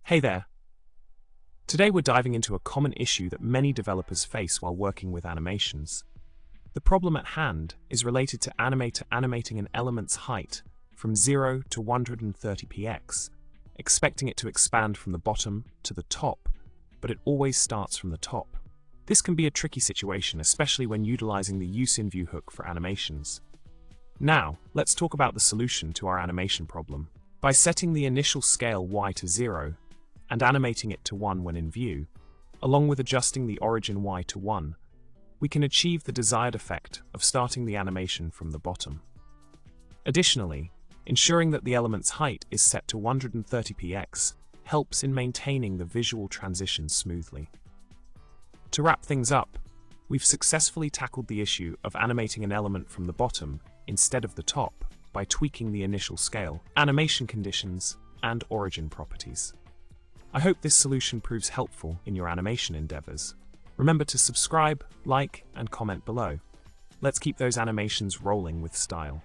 Hey there! Today we're diving into a common issue that many developers face while working with animations. The problem at hand is related to animating an element's height from 0 to 130px, expecting it to expand from the bottom to the top, but it always starts from the top. This can be a tricky situation, especially when utilizing the useInView hook for animations. Now, let's talk about the solution to our animation problem. By setting the initial scale y to 0, and animating it to 1 when in view, along with adjusting the origin y to 1, we can achieve the desired effect of starting the animation from the bottom. Additionally, ensuring that the element's height is set to 130px helps in maintaining the visual transitions smoothly. To wrap things up, we've successfully tackled the issue of animating an element from the bottom instead of the top by tweaking the initial scale, animation conditions, and origin properties. I hope this solution proves helpful in your animation endeavors. Remember to subscribe, like, and comment below. Let's keep those animations rolling with style.